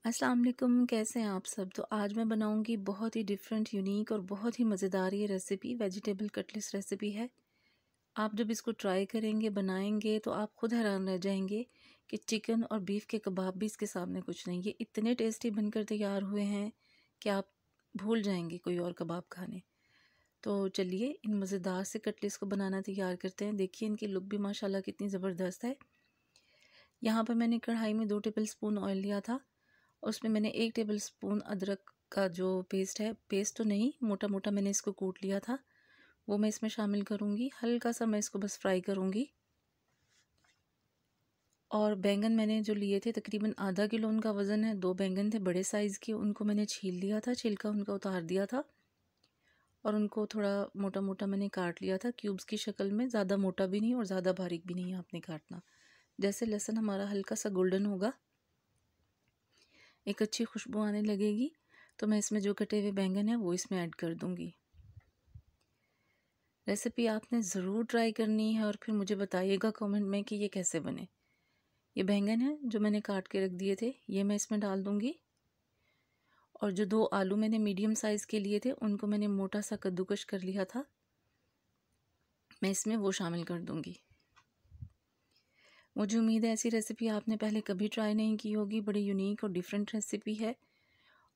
अस्सलाम वालेकुम, कैसे हैं आप सब। तो आज मैं बनाऊंगी बहुत ही डिफरेंट, यूनिक और बहुत ही मज़ेदार ये रेसिपी। वेजिटेबल कटलेट्स रेसिपी है। आप जब इसको ट्राई करेंगे, बनाएंगे, तो आप खुद हैरान रह जाएंगे कि चिकन और बीफ के कबाब भी इसके सामने कुछ नहीं। ये इतने टेस्टी बनकर तैयार हुए हैं कि आप भूल जाएंगे कोई और कबाब खाने। तो चलिए इन मज़ेदार से कटलेट्स को बनाना तैयार करते हैं। देखिए इनकी लुक भी माशाल्लाह कितनी ज़बरदस्त है। यहाँ पर मैंने कढ़ाई में 2 टेबल स्पून ऑयल लिया था। उसमें मैंने 1 टेबल स्पून अदरक का जो पेस्ट है, पेस्ट तो नहीं, मोटा मोटा मैंने इसको कूट लिया था, वो मैं इसमें शामिल करूँगी। हल्का सा मैं इसको बस फ्राई करूँगी। और बैंगन मैंने जो लिए थे, तकरीबन आधा किलो उनका वज़न है। 2 बैंगन थे बड़े साइज़ के, उनको मैंने छील लिया था, छिलका उनका उतार दिया था और उनको थोड़ा मोटा मोटा मैंने काट लिया था क्यूब्स की शक्ल में। ज़्यादा मोटा भी नहीं और ज़्यादा बारीक भी नहीं आपने काटना। जैसे लहसुन हमारा हल्का सा गोल्डन होगा, एक अच्छी खुशबू आने लगेगी, तो मैं इसमें जो कटे हुए बैंगन है वो इसमें ऐड कर दूंगी। रेसिपी आपने ज़रूर ट्राई करनी है और फिर मुझे बताइएगा कमेंट में कि ये कैसे बने। ये बैंगन है जो मैंने काट के रख दिए थे, ये मैं इसमें डाल दूंगी। और जो 2 आलू मैंने मीडियम साइज़ के लिए थे, उनको मैंने मोटा सा कद्दूकश कर लिया था, मैं इसमें वो शामिल कर दूंगी। मुझे उम्मीद है ऐसी रेसिपी आपने पहले कभी ट्राई नहीं की होगी। बड़ी यूनिक और डिफरेंट रेसिपी है,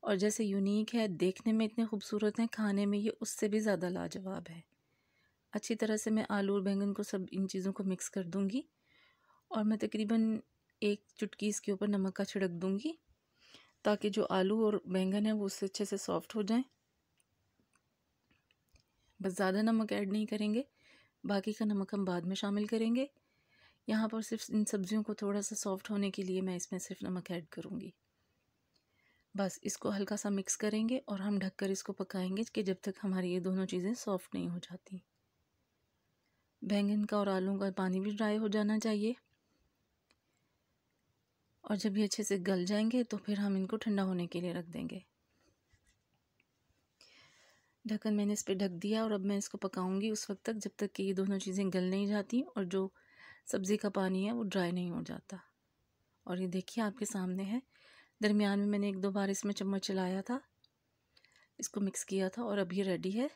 और जैसे यूनिक है, देखने में इतने खूबसूरत हैं, खाने में ये उससे भी ज़्यादा लाजवाब है। अच्छी तरह से मैं आलू और बैंगन को, सब इन चीज़ों को मिक्स कर दूंगी और मैं तकरीबन 1 चुटकी इसके ऊपर नमक का छिड़क दूंगी, ताकि जो आलू और बैंगन है वो उससे अच्छे से सॉफ्ट हो जाएं। बस ज़्यादा नमक ऐड नहीं करेंगे, बाकी का नमक हम बाद में शामिल करेंगे। यहाँ पर सिर्फ इन सब्जियों को थोड़ा सा सॉफ्ट होने के लिए मैं इसमें सिर्फ नमक ऐड करूँगी। बस इसको हल्का सा मिक्स करेंगे और हम ढककर इसको पकाएंगे कि जब तक हमारी ये दोनों चीज़ें सॉफ्ट नहीं हो जाती। बैंगन का और आलू का पानी भी ड्राई हो जाना चाहिए, और जब ये अच्छे से गल जाएंगे तो फिर हम इनको ठंडा होने के लिए रख देंगे। ढक्कन मैंने इस पर ढक दिया और अब मैं इसको पकाऊंगी उस वक्त तक जब तक कि ये दोनों चीज़ें गल नहीं जाती और जो सब्ज़ी का पानी है वो ड्राई नहीं हो जाता। और ये देखिए आपके सामने है। दरमियान में मैंने 1-2 बार इसमें चम्मच चलाया था, इसको मिक्स किया था, और अब ये रेडी है।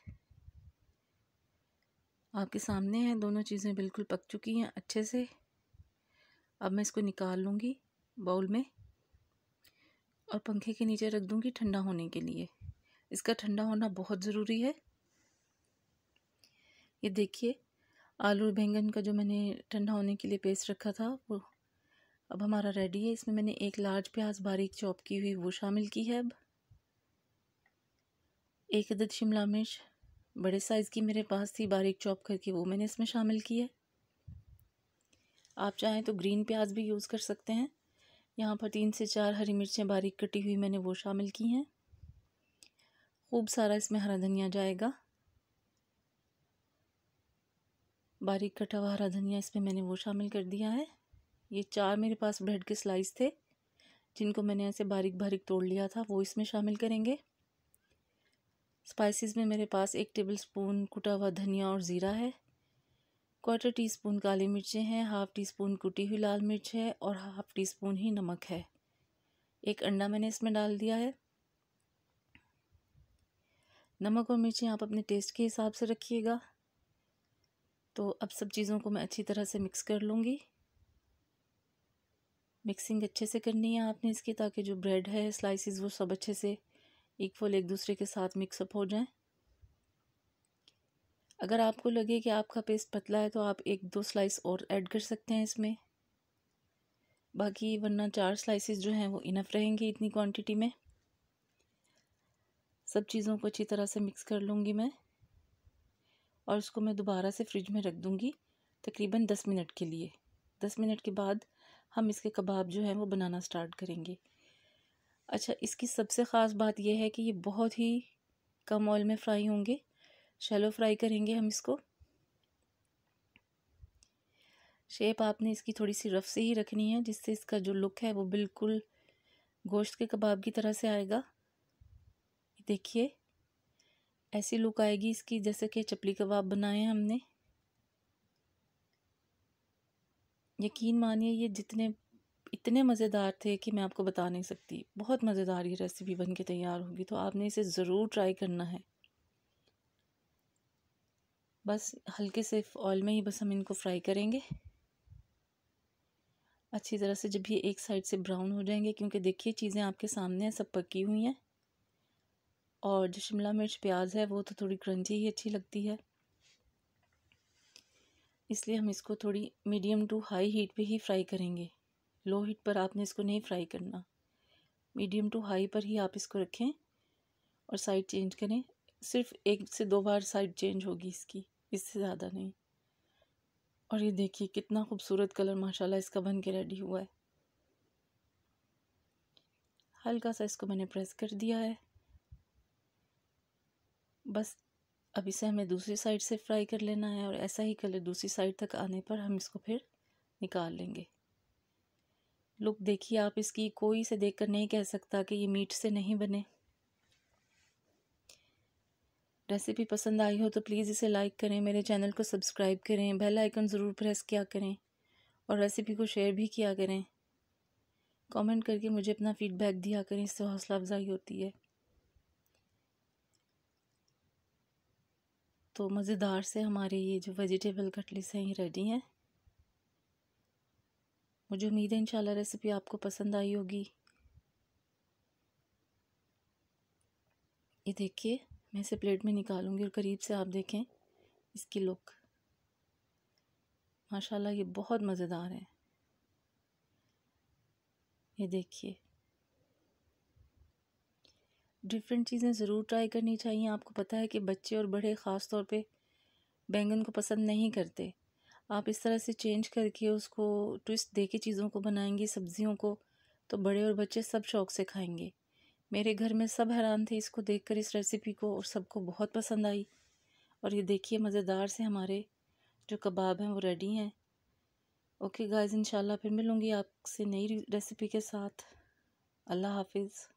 आपके सामने है, दोनों चीज़ें बिल्कुल पक चुकी हैं अच्छे से। अब मैं इसको निकाल लूँगी बाउल में और पंखे के नीचे रख दूँगी ठंडा होने के लिए। इसका ठंडा होना बहुत ज़रूरी है। ये देखिए आलू और बैंगन का जो मैंने ठंडा होने के लिए पेस्ट रखा था वो अब हमारा रेडी है। इसमें मैंने 1 लार्ज प्याज बारीक चॉप की हुई वो शामिल की है। अब 1 अदद शिमला मिर्च बड़े साइज़ की मेरे पास थी, बारीक चॉप करके वो मैंने इसमें शामिल की है। आप चाहें तो ग्रीन प्याज भी यूज़ कर सकते हैं। यहाँ पर 3 से 4 हरी मिर्चें बारीक कटी हुई मैंने वो शामिल की हैं। खूब सारा इसमें हरा धनिया जाएगा, बारीक कटा हुआ हरा धनिया इसमें मैंने वो शामिल कर दिया है। ये 4 मेरे पास ब्रेड के स्लाइस थे, जिनको मैंने ऐसे बारीक बारीक तोड़ लिया था, वो इसमें शामिल करेंगे। स्पाइसेस में मेरे पास 1 टेबल स्पून कुटा हुआ धनिया और ज़ीरा है, 1/4 टीस्पून काली मिर्चें हैं, 1/2 टीस्पून कुटी हुई लाल मिर्च है और 1/2 टीस्पून ही नमक है। 1 अंडा मैंने इसमें डाल दिया है। नमक और मिर्चें आप अपने टेस्ट के हिसाब से रखिएगा। तो अब सब चीज़ों को मैं अच्छी तरह से मिक्स कर लूँगी। मिक्सिंग अच्छे से करनी है आपने इसकी, ताकि जो ब्रेड है स्लाइसिस वो सब अच्छे से इक्वल एक दूसरे के साथ मिक्सअप हो जाएं। अगर आपको लगे कि आपका पेस्ट पतला है तो आप 1-2 स्लाइस और ऐड कर सकते हैं इसमें, बाकी वरना 4 स्लाइसिस जो हैं वो इनफ रहेंगी इतनी क्वांटिटी में। सब चीज़ों को अच्छी तरह से मिक्स कर लूँगी मैं, और उसको मैं दोबारा से फ्रिज में रख दूँगी तकरीबन 10 मिनट के लिए। 10 मिनट के बाद हम इसके कबाब जो हैं वो बनाना स्टार्ट करेंगे। अच्छा, इसकी सबसे ख़ास बात यह है कि ये बहुत ही कम ऑयल में फ्राई होंगे, शैलो फ्राई करेंगे हम इसको। शेप आपने इसकी थोड़ी सी रफ़ से ही रखनी है, जिससे इसका जो लुक है वो बिल्कुल गोश्त के कबाब की तरह से आएगा। देखिए ऐसी लुक आएगी इसकी जैसे कि चपली कबाब बनाए हैं हमने। यकीन मानिए ये जितने इतने मज़ेदार थे कि मैं आपको बता नहीं सकती। बहुत मज़ेदार ये रेसिपी बन के तैयार होगी, तो आपने इसे ज़रूर ट्राई करना है। बस हल्के से ऑयल में ही बस हम इनको फ्राई करेंगे अच्छी तरह से। जब ये एक साइड से ब्राउन हो जाएंगे, क्योंकि देखिए चीज़ें आपके सामने हैं, सब पकी हुई हैं। और जो शिमला मिर्च प्याज है वो तो थोड़ी क्रंची ही अच्छी लगती है, इसलिए हम इसको थोड़ी मीडियम टू हाई हीट पे ही फ्राई करेंगे। लो हीट पर आपने इसको नहीं फ्राई करना, मीडियम टू हाई पर ही आप इसको रखें और साइड चेंज करें। सिर्फ 1 से 2 बार साइड चेंज होगी इसकी, इससे ज़्यादा नहीं। और ये देखिए कितना खूबसूरत कलर माशाल्लाह इसका बन के रेडी हुआ है। हल्का सा इसको मैंने प्रेस कर दिया है। बस अब इसे हमें दूसरी साइड से फ्राई कर लेना है, और ऐसा ही कलर दूसरी साइड तक आने पर हम इसको फिर निकाल लेंगे। लुक देखिए आप इसकी, कोई इसे देखकर नहीं कह सकता कि ये मीट से नहीं बने। रेसिपी पसंद आई हो तो प्लीज़ इसे लाइक करें, मेरे चैनल को सब्सक्राइब करें, बेल आइकन ज़रूर प्रेस किया करें और रेसिपी को शेयर भी किया करें। कमेंट करके मुझे अपना फीडबैक दिया करें, इससे हौसला अफजाई होती है। तो मज़ेदार से हमारे ये जो वेजिटेबल कटलेट्स हैं ये रेडी हैं। मुझे उम्मीद है इंशाल्लाह रेसिपी आपको पसंद आई होगी। ये देखिए मैं इसे प्लेट में निकालूंगी और करीब से आप देखें इसकी लुक, माशाल्लाह ये बहुत मज़ेदार है। ये देखिए, डिफरेंट चीज़ें ज़रूर ट्राई करनी चाहिए। आपको पता है कि बच्चे और बड़े ख़ास तौर पे बैंगन को पसंद नहीं करते। आप इस तरह से चेंज करके उसको ट्विस्ट दे के चीज़ों को बनाएंगी, सब्जियों को, तो बड़े और बच्चे सब शौक़ से खाएंगे। मेरे घर में सब हैरान थे इसको देखकर, इस रेसिपी को, और सबको बहुत पसंद आई। और ये देखिए मज़ेदार से हमारे जो कबाब हैं वो रेडी हैं। ओके गाइस, इंशाल्लाह फिर मिलूँगी आपसे नई रेसिपी के साथ। अल्लाह हाफिज़।